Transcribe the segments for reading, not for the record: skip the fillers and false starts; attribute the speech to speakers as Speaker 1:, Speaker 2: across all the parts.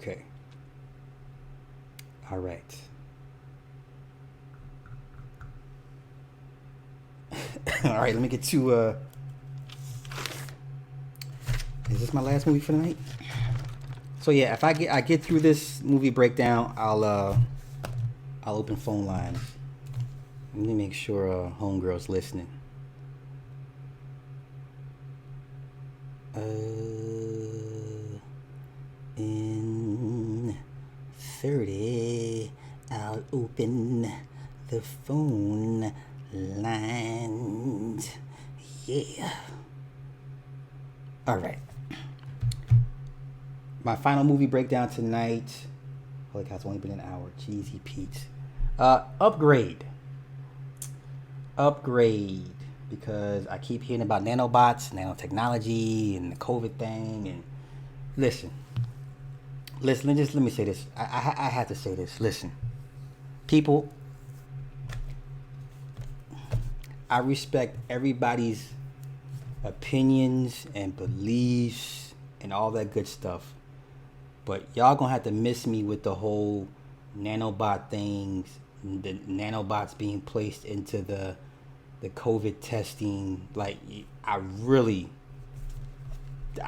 Speaker 1: Okay. All right. All right. Let me get to. Is this my last movie for the night? So yeah, if I get through this movie breakdown, I'll open phone lines. Let me make sure homegirl's listening. In 30, I'll open the phone lines. Yeah. All right. My final movie breakdown tonight. Holy cow, it's only been an hour. Cheesy Pete. Upgrade. Upgrade. Because I keep hearing about nanobots, nanotechnology, and the COVID thing. And listen, let me say this. I have to say this. Listen, people, I respect everybody's opinions and beliefs and all that good stuff. But y'all gonna have to miss me with the whole nanobot things, the nanobots being placed into the COVID testing. Like, I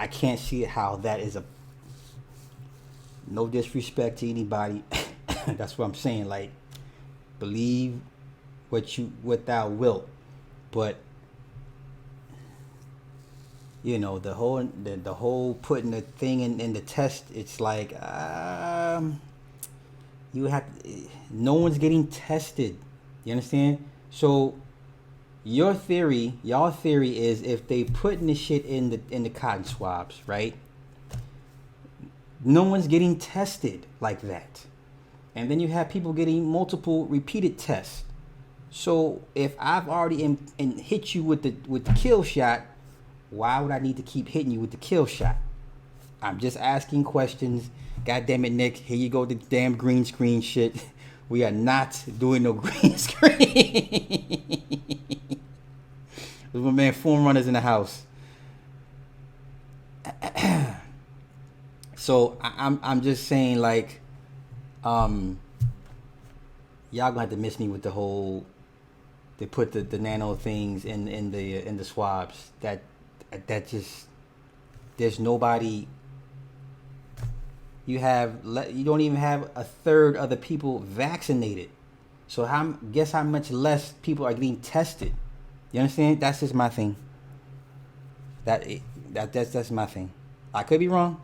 Speaker 1: can't see how that is a, no disrespect to anybody. That's what I'm saying. Like, believe what thou wilt, but the whole putting the thing in the test. It's like, you have, no one's getting tested. You understand? So y'all theory is, if they putting the shit in the cotton swabs, right? No one's getting tested like that, and then you have people getting multiple repeated tests. So if I've already hit you with the kill shot, why would I need to keep hitting you with the kill shot? I'm just asking questions. God damn it, Nick. Here you go, the damn green screen shit. We are not doing no green screen. There's my man Form Runners in the house. So I'm just saying, like, y'all gonna have to miss me with the whole, they put the nano things in the swabs. That just, there's nobody. You don't even have a third of the people vaccinated. So guess how much less people are getting tested. You understand? That's just my thing. That's my thing. I could be wrong.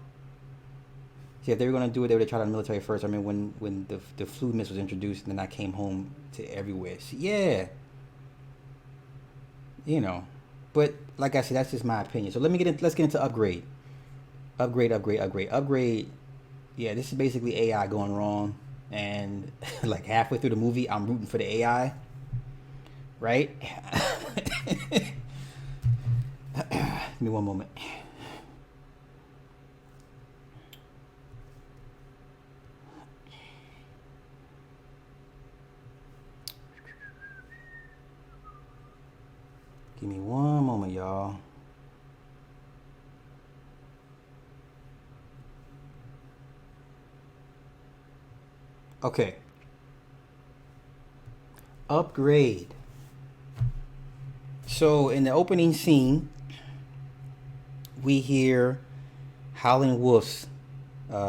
Speaker 1: See, if they were gonna do it, they would have tried on the military first. I mean, when the flu mist was introduced, and then I came home to everywhere. So, yeah, you know. But like I said, that's just my opinion. So let's get into upgrade. Upgrade. Yeah, this is basically AI going wrong, and like halfway through the movie, I'm rooting for the AI. Right? Give me one moment. Give me one moment, y'all. Okay. Upgrade. So in the opening scene, we hear Howlin' Wolf's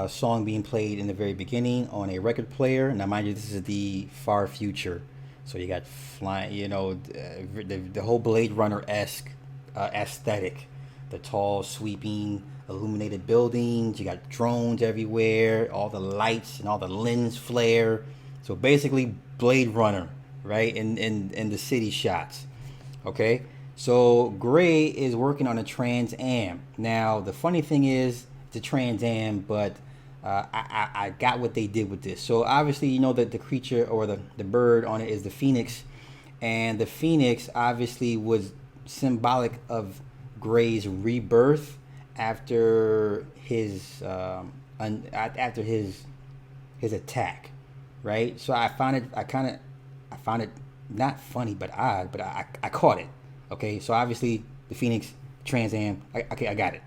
Speaker 1: song being played in the very beginning on a record player. Now, mind you, this is the far future. So you got flying, the whole Blade Runner esque aesthetic, the tall, sweeping, illuminated buildings. You got drones everywhere, all the lights and all the lens flare. So basically, Blade Runner, right? In the city shots. Okay, so Gray is working on a Trans Am. Now the funny thing is, it's a Trans Am, but I got what they did with this. So obviously, you know that the creature, or the bird on it, is the phoenix, and the phoenix obviously was symbolic of Gray's rebirth after his attack, right? So I found it not funny but odd, but I caught it. Okay, so obviously the Phoenix Trans Am. Okay, I got it.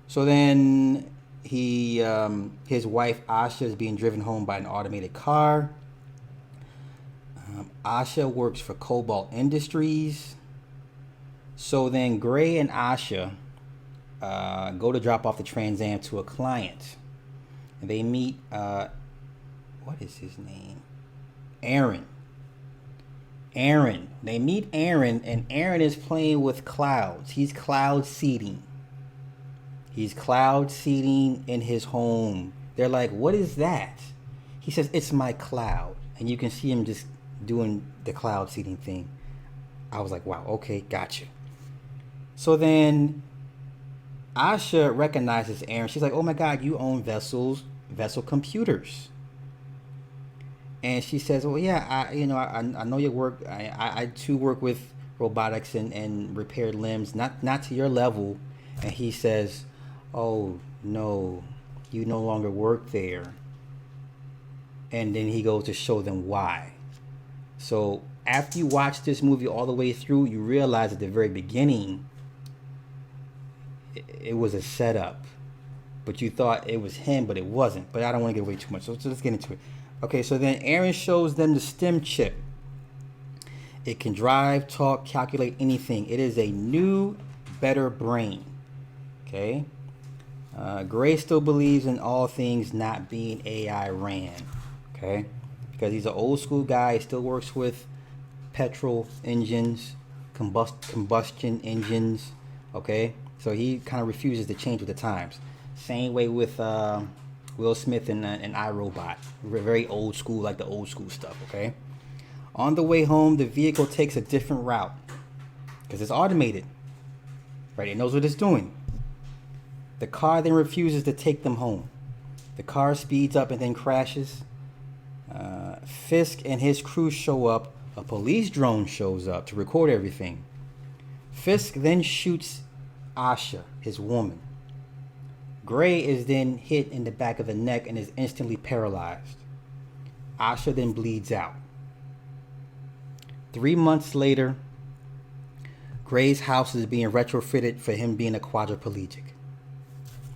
Speaker 1: So then his wife Asha is being driven home by an automated car. Asha works for Cobalt Industries. So then Gray and Asha go to drop off the Trans Am to a client. And they meet, what is his name? Aaron. They meet Aaron, and Aaron is playing with clouds. He's cloud seeding. He's cloud seeding in his home. They're like, what is that? He says, it's my cloud. And you can see him just doing the cloud seeding thing. I was like, wow, okay, gotcha. So then Asha recognizes Aaron. She's like, oh my God, you own Vessel Computers. And she says, well, yeah, I know your work. I too work with robotics and repaired limbs, not to your level. And he says, oh, no, you no longer work there. And then he goes to show them why. So after you watch this movie all the way through, you realize at the very beginning, it was a setup. But you thought it was him, but it wasn't. But I don't want to give away too much, so let's get into it. Okay, so then Aaron shows them the STEM chip. It can drive, talk, calculate anything. It is a new, better brain. Okay? Gray still believes in all things not being AI ran. Okay? Because he's an old school guy. He still works with petrol engines, combustion engines. Okay? So he kind of refuses to change with the times. Same way with Will Smith and iRobot. We're very old school, like the old school stuff, okay? On the way home, the vehicle takes a different route because it's automated, right? It knows what it's doing. The car then refuses to take them home. The car speeds up and then crashes. Fisk and his crew show up. A police drone shows up to record everything. Fisk then shoots Asha, his woman. Gray is then hit in the back of the neck and is instantly paralyzed. Asha then bleeds out. 3 months later, Gray's house is being retrofitted for him being a quadriplegic.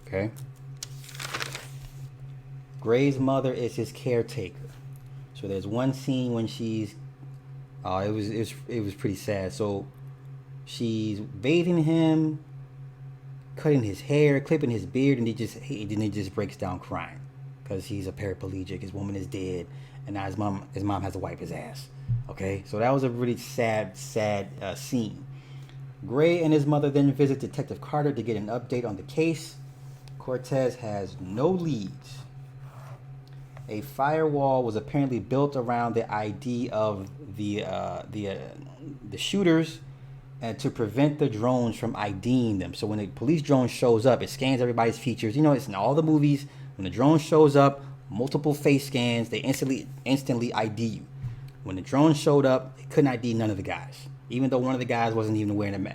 Speaker 1: Okay? Gray's mother is his caretaker. So there's one scene when she's it was pretty sad. So she's bathing him, cutting his hair, clipping his beard, and he just breaks down crying because he's a paraplegic. His woman is dead, and now his mom has to wipe his ass. Okay, so that was a really sad scene. Gray and his mother then visit Detective Carter to get an update on the case. Cortez has no leads. A firewall was apparently built around the ID of the shooters, and to prevent the drones from IDing them. So when the police drone shows up, it scans everybody's features. You know, it's in all the movies. When the drone shows up, multiple face scans, they instantly ID you. When the drone showed up, it couldn't ID none of the guys, even though one of the guys wasn't even wearing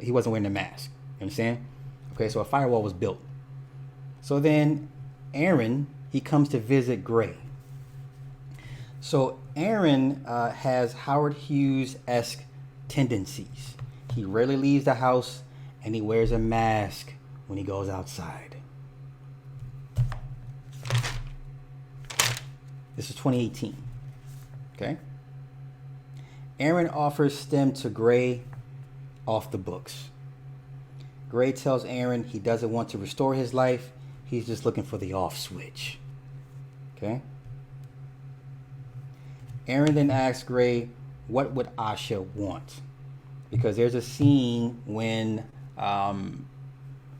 Speaker 1: he wasn't wearing a mask. You understand? Okay, so a firewall was built. So then Aaron, he comes to visit Gray. So Aaron has Howard Hughes-esque tendencies. He rarely leaves the house, and he wears a mask when he goes outside. This is 2018. Okay? Aaron offers STEM to Gray off the books. Gray tells Aaron he doesn't want to restore his life. He's just looking for the off switch. Okay? Aaron then asks Gray, what would Asha want? Because there's a scene when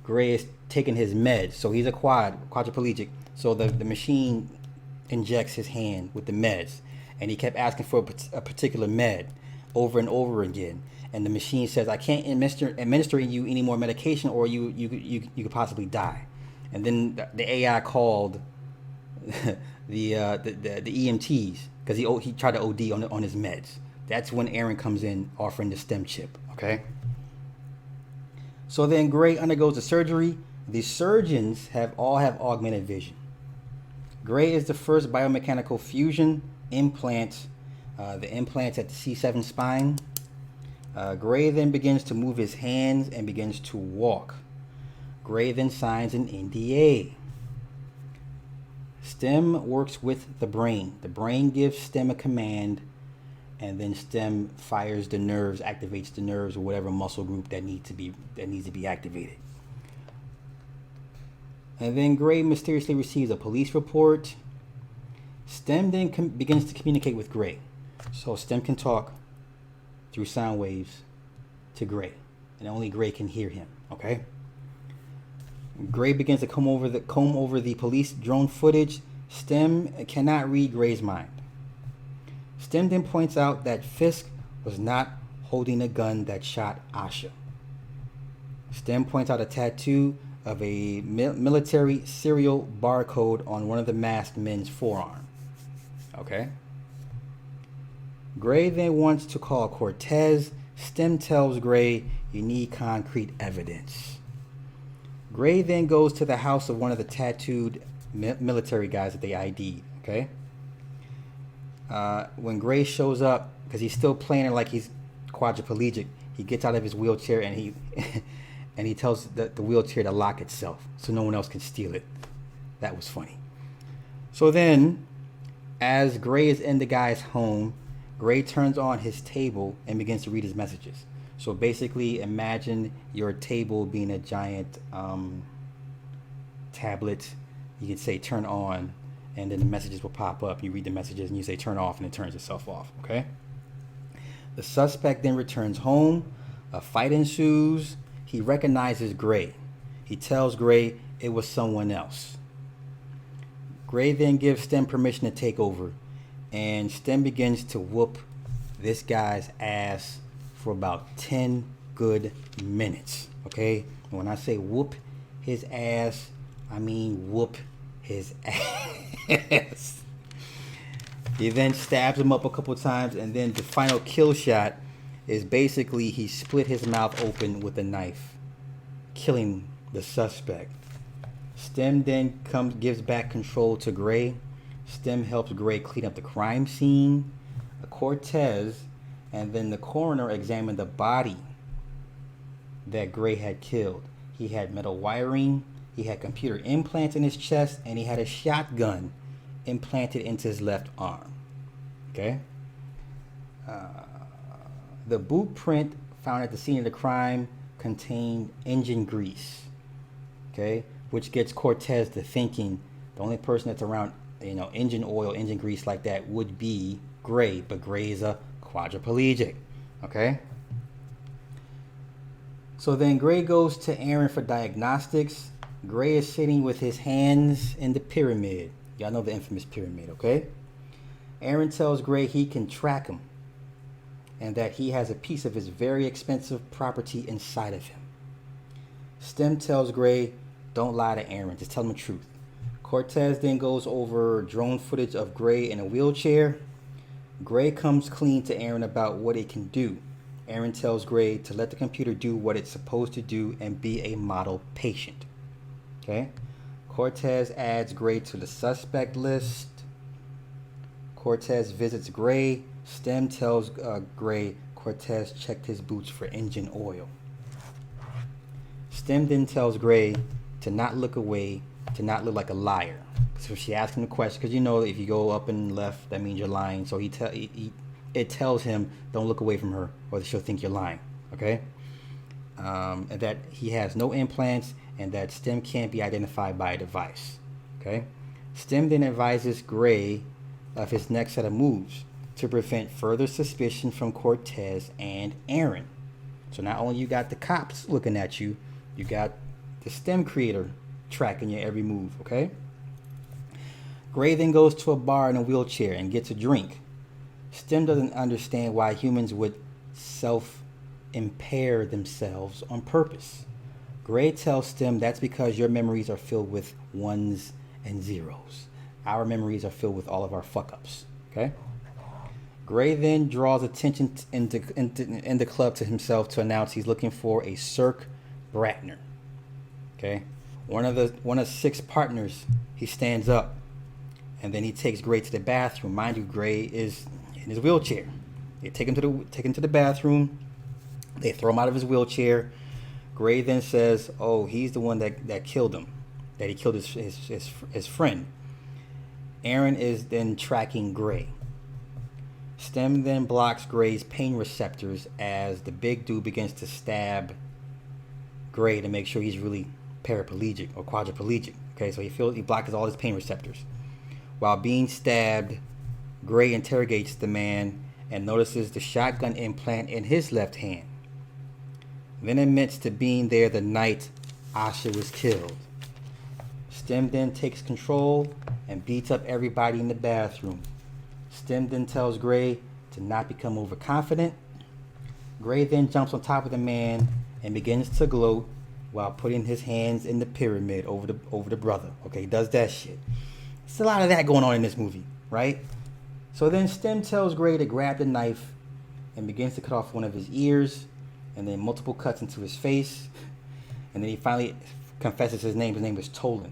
Speaker 1: Gray is taking his meds. So he's a quadriplegic. So the machine injects his hand with the meds. And he kept asking for a particular med over and over again. And the machine says, I can't administer you any more medication, or you could possibly die. And then the AI called the EMTs because he tried to OD on his meds. That's when Aaron comes in offering the STEM chip. Okay. So then Gray undergoes the surgery. The surgeons all have augmented vision. Gray is the first biomechanical fusion implant. The implant's at the C7 spine. Gray then begins to move his hands and begins to walk. Gray then signs an NDA. STEM works with the brain. The brain gives STEM a command, and then STEM fires the nerves, activates the nerves, or whatever muscle group that needs to be activated. And then Gray mysteriously receives a police report. STEM then begins to communicate with Gray. So STEM can talk through sound waves to Gray, and only Gray can hear him, okay? Gray begins to comb over the police drone footage. STEM cannot read Gray's mind. STEM then points out that Fisk was not holding a gun that shot Asha. STEM points out a tattoo of a military serial barcode on one of the masked men's forearm. Okay? Gray then wants to call Cortez. STEM tells Gray, you need concrete evidence. Gray then goes to the house of one of the tattooed military guys that they ID'd, okay? When Gray shows up, because he's still playing it like he's quadriplegic, he gets out of his wheelchair and he tells the wheelchair to lock itself so no one else can steal it. That was funny. So then, as Gray is in the guy's home, Gray turns on his table and begins to read his messages. So basically, imagine your table being a giant tablet. You can say turn on, and then the messages will pop up. You read the messages and you say turn off, and it turns itself off, okay? The suspect then returns home. A fight ensues. He recognizes Gray. He tells Gray it was someone else. Gray then gives STEM permission to take over, and STEM begins to whoop this guy's ass for about 10 good minutes, okay? And when I say whoop his ass, I mean whoop his ass. He then stabs him up a couple times, and then the final kill shot is basically he split his mouth open with a knife, killing the suspect. STEM then gives back control to Gray. STEM helps Gray clean up the crime scene. Cortez and then the coroner examined the body that Gray had killed. He had metal wiring, he had computer implants in his chest, and he had a shotgun implanted into his left arm. Okay? The boot print found at the scene of the crime contained engine grease. Okay? Which gets Cortez to thinking the only person that's around, engine oil, engine grease like that would be Gray, but Gray is a quadriplegic. Okay? So then Gray goes to Aaron for diagnostics. Gray is sitting with his hands in the pyramid. Y'all know the infamous pyramid, okay? Aaron tells Gray he can track him and that he has a piece of his very expensive property inside of him. STEM tells Gray, don't lie to Aaron, just tell him the truth. Cortez then goes over drone footage of Gray in a wheelchair. Gray comes clean to Aaron about what it can do. Aaron tells Gray to let the computer do what it's supposed to do and be a model patient. Okay? Cortez adds Gray to the suspect list. Cortez visits Gray. STEM tells Gray Cortez checked his boots for engine oil. STEM then tells Gray to not look away, to not look like a liar. So she asks him the question, because if you go up and left, that means you're lying. So it tells him, don't look away from her, or she'll think you're lying. Okay? And that he has no implants, and that STEM can't be identified by a device. Okay? STEM then advises Gray of his next set of moves to prevent further suspicion from Cortez and Aaron. So not only you got the cops looking at you, you got the STEM creator tracking your every move, okay? Gray then goes to a bar in a wheelchair and gets a drink. STEM doesn't understand why humans would self-impair themselves on purpose. Gray tells STEM that's because your memories are filled with ones and zeros. Our memories are filled with all of our fuck-ups, okay? Gray then draws attention in the club to himself to announce he's looking for a Cirque Bratner. Okay, one of 6 partners. He stands up, and then he takes Gray to the bathroom. Mind you, Gray is in his wheelchair. They take him to the bathroom. They throw him out of his wheelchair. Gray then says, oh, he's the one that killed him, that he killed his friend. Aaron is then tracking Gray. Stem then blocks Gray's pain receptors as the big dude begins to stab Gray to make sure he's really paraplegic or quadriplegic. Okay, so he blocks all his pain receptors. While being stabbed, Gray interrogates the man and notices the shotgun implant in his left hand. Then admits to being there the night Asha was killed. Stem then takes control and beats up everybody in the bathroom. Stem then tells Gray to not become overconfident. Gray then jumps on top of the man and begins to gloat while putting his hands in the pyramid over the brother. Okay, he does that shit. There's a lot of that going on in this movie, right? So then Stem tells Gray to grab the knife and begins to cut off one of his ears, and then multiple cuts into his face. And then he finally confesses his name. His name is Tolan.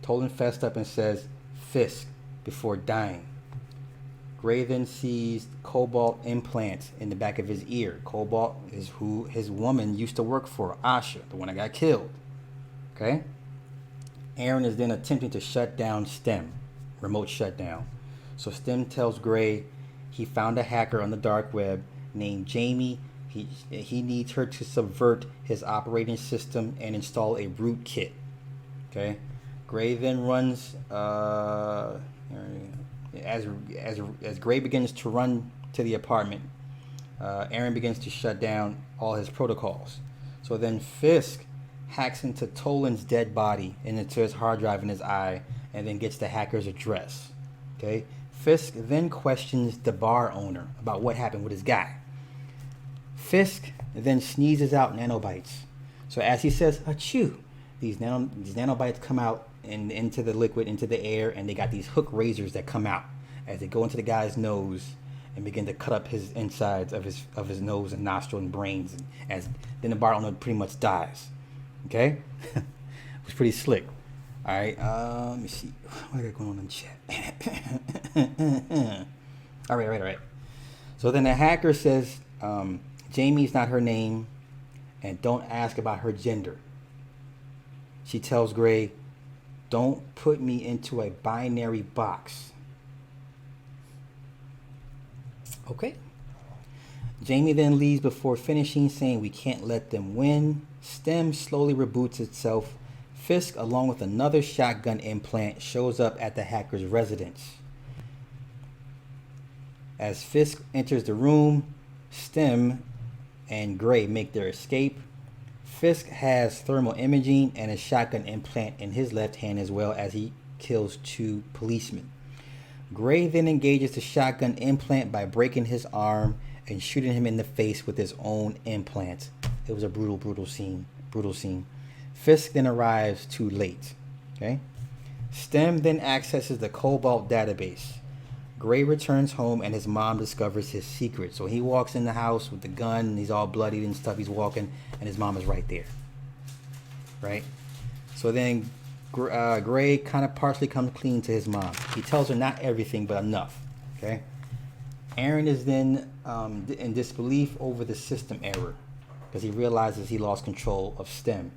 Speaker 1: Tolan fessed up and says Fisk before dying. Gray then sees cobalt implants in the back of his ear. Cobalt is who his woman used to work for, Asha, the one that got killed. Okay? Aaron is then attempting to shut down Stem, remote shutdown. So Stem tells Gray he found a hacker on the dark web named Jamie. He needs her to subvert his operating system and install a rootkit. Okay? Gray then runs as Gray begins to run to the apartment. Aaron begins to shut down all his protocols. So then Fisk hacks into Tolan's dead body and into his hard drive in his eye, and then gets the hacker's address. Okay? Fisk then questions the bar owner about what happened with his guy. Fisk then sneezes out nanobites. So as he says, achoo, these nanobites come out and into the liquid, into the air, and they got these hook razors that come out as they go into the guy's nose and begin to cut up his insides of his nose and nostril and brains. And then the bar owner pretty much dies. Okay? It was pretty slick. All right, let me see. What I got going on in the chat? All right. So then the hacker says, Jamie's not her name, and don't ask about her gender. She tells Gray, don't put me into a binary box. Okay. Jamie then leaves before finishing, saying we can't let them win. Stem slowly reboots itself. Fisk, along with another shotgun implant, shows up at the hacker's residence. As Fisk enters the room, Stem and Gray make their escape. Fisk has thermal imaging and a shotgun implant in his left hand as well, as he kills 2 policemen. Gray then engages the shotgun implant by breaking his arm and shooting him in the face with his own implant. It was a brutal scene. Fisk then arrives too late. Okay? Stem then accesses the Cobalt database. Gray returns home and his mom discovers his secret. So he walks in the house with the gun and he's all bloodied and stuff. He's walking and his mom is right there. Right? So then Gray kind of partially comes clean to his mom. He tells her not everything, but enough. Okay? Aaron is then in disbelief over the system error because he realizes he lost control of Stem.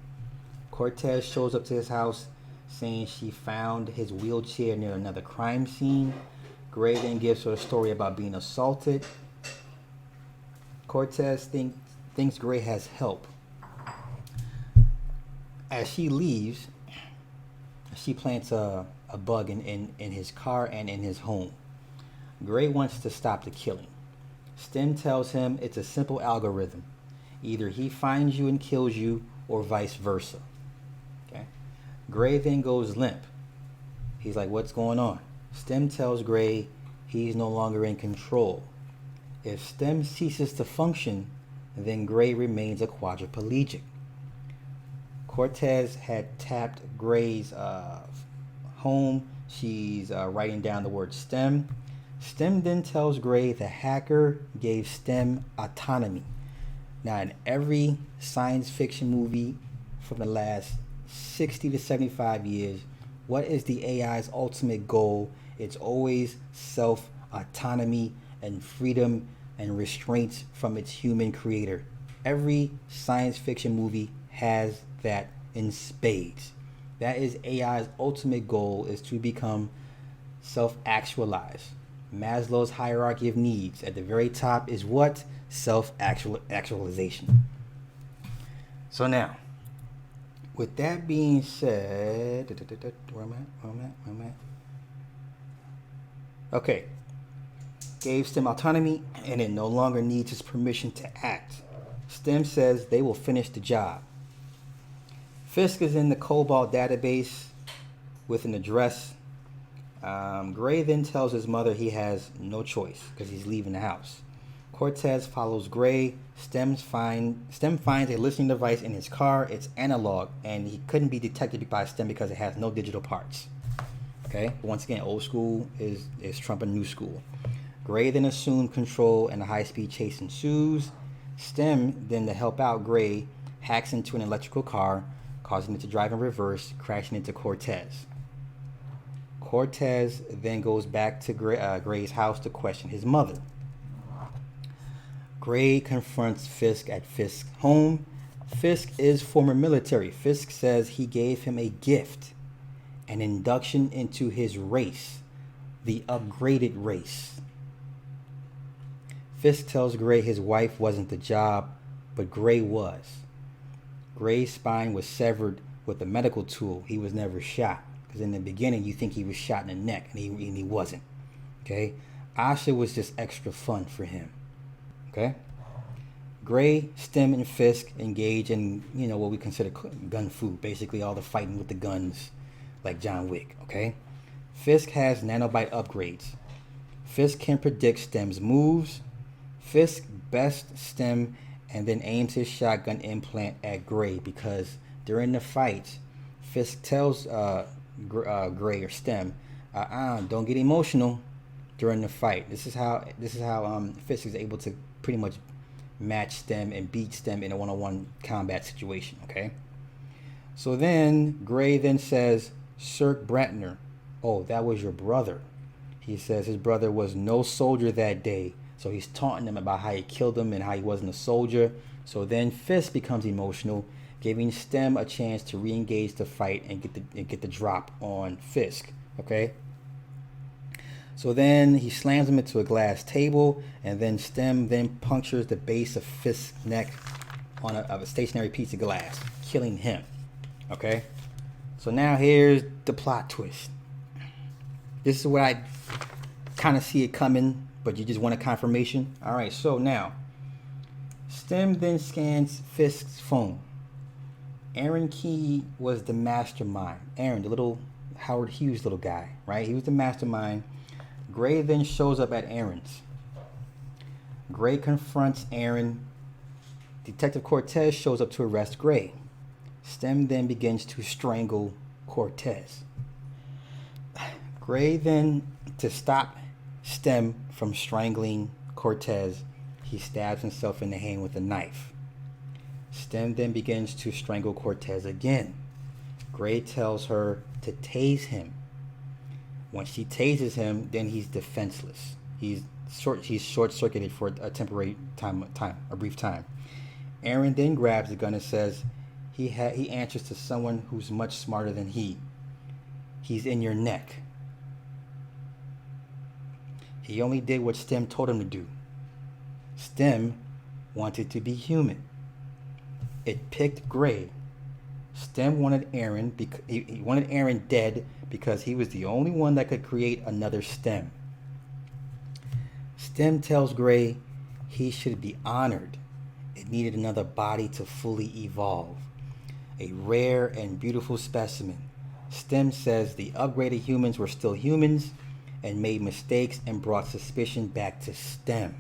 Speaker 1: Cortez shows up to his house saying she found his wheelchair near another crime scene. Gray then gives her a story about being assaulted. Cortez thinks Gray has help. As she leaves, she plants a bug in his car and in his home. Gray wants to stop the killing. Stem tells him it's a simple algorithm. Either he finds you and kills you, or vice versa. Okay. Gray then goes limp. He's like, what's going on? Stem tells Gray he's no longer in control. If Stem ceases to function, then Gray remains a quadriplegic. Cortez had tapped Gray's home. She's writing down the word Stem. Stem then tells Gray the hacker gave Stem autonomy. Now, in every science fiction movie from the last 60 to 75 years, what is the AI's ultimate goal? It's always self-autonomy and freedom and restraints from its human creator. Every science fiction movie has that in spades. That is AI's ultimate goal, is to become self-actualized. Maslow's hierarchy of needs. At the very top is what? Self-actualization. So now, with that being said, where am I? Okay. Gave STEM autonomy, and it no longer needs his permission to act. STEM says they will finish the job. Fisk is in the Cobalt database with an address. Gray then tells his mother he has no choice because he's leaving the house. Cortez follows Gray. STEM finds a listening device in his car. It's analog, and he couldn't be detected by STEM because it has no digital parts. Okay, once again, old school is trumping new school. Gray then assumed control, and a high-speed chase ensues. STEM, then to help out Gray, hacks into an electrical car, causing it to drive in reverse, crashing into Cortez. Cortez then goes back to Gray's house to question his mother. Gray confronts Fisk at Fisk's home. Fisk is former military. Fisk says he gave him a gift, an induction into his race, the upgraded race. Fisk tells Gray his wife wasn't the job, but Gray was. Gray's spine was severed with a medical tool. He was never shot. Because in the beginning, you think he was shot in the neck, and he wasn't. Okay? Asha was just extra fun for him. Okay? Gray, STEM, and Fisk engage in, what we consider gun fu. Basically, all the fighting with the guns, like John Wick. Okay? Fisk has nanobite upgrades. Fisk can predict STEM's moves. Fisk bests STEM and then aims his shotgun implant at Gray because during the fight, Fisk tells Gray or STEM, don't get emotional during the fight. This is how Fisk is able to pretty much match STEM and beat STEM in a one-on-one combat situation. Okay. So then Gray then says, Cirque Brantner, oh, that was your brother. He says his brother was no soldier that day. So he's taunting him about how he killed him and how he wasn't a soldier. So then Fisk becomes emotional, giving STEM a chance to re-engage the fight and get the drop on Fisk. Okay. So then he slams him into a glass table, and then STEM then punctures the base of Fisk's neck on a stationary piece of glass, killing him. Okay. So now here's the plot twist. This is what I kind of see it coming, but you just want a confirmation. All right, so now STEM then scans Fisk's phone. Aaron Key was the mastermind. Aaron, the little Howard Hughes little guy, right? He was the mastermind. Gray then shows up at Aaron's. Gray confronts Aaron. Detective Cortez shows up to arrest Gray. STEM then begins to strangle Cortez. Gray then, to stop STEM from strangling Cortez, he stabs himself in the hand with a knife. STEM then begins to strangle Cortez again. Gray tells her to tase him. When she tases him, then he's defenseless. He's short-circuited for a temporary a brief time. Aaron then grabs the gun and says he answers to someone who's much smarter than he. He's in your neck. He only did what STEM told him to do. STEM wanted to be human. It picked Gray. STEM wanted Aaron he wanted Aaron dead because he was the only one that could create another STEM. STEM tells Gray he should be honored. It needed another body to fully evolve. A rare and beautiful specimen. STEM says the upgraded humans were still humans and made mistakes and brought suspicion back to STEM.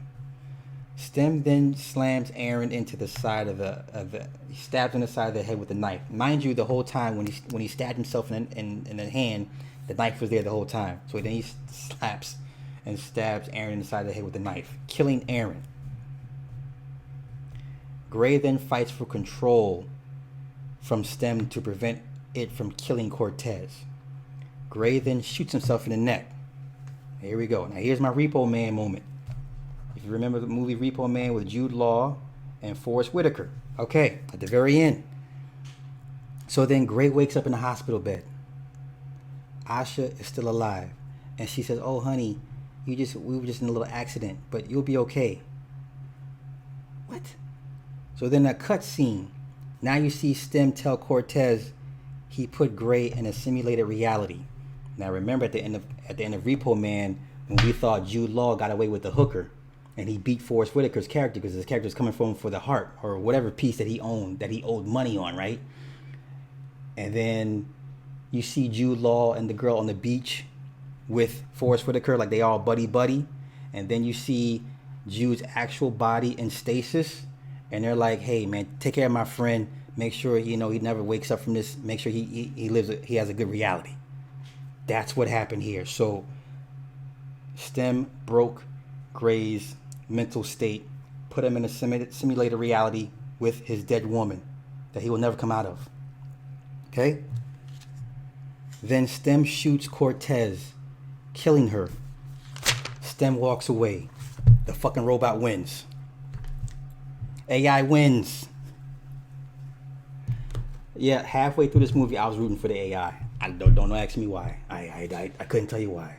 Speaker 1: STEM then slams Aaron into the side he stabs him in the side of the head with a knife. Mind you, the whole time when he stabbed himself in the hand, the knife was there the whole time. So then he slaps and stabs Aaron in the side of the head with a knife, killing Aaron. Gray then fights for control from STEM to prevent it from killing Cortez. Gray then shoots himself in the neck. Here we go. Now here's my Repo Man moment. If you remember the movie Repo Man with Jude Law and Forrest Whitaker. Okay, at the very end, So then Gray wakes up in the hospital bed. Asha is still alive. And she says, "Oh, honey, we were just in a little accident, but you'll be okay." What? So then that cut scene. Now you see Stem tell Cortez he put Gray in a simulated reality. Now remember at the end of Repo Man, when we thought Jude Law got away with the hooker, and he beat Forrest Whitaker's character because his character was coming from for the heart or whatever piece that he owned, that he owed money on, right? And then you see Jude Law and the girl on the beach with Forrest Whitaker, like they all buddy. And then you see Jude's actual body in stasis, and they're like, "Hey man, take care of my friend. Make sure he never wakes up from this. Make sure he lives. He has a good reality." That's what happened here. So Stem broke Gray's mental state, put him in a simulated reality with his dead woman that he will never come out of. Okay? Then Stem shoots Cortez, killing her. Stem walks away. The fucking robot wins. AI wins. Yeah, halfway through this movie, I was rooting for the AI. Don't ask me why. I couldn't tell you why.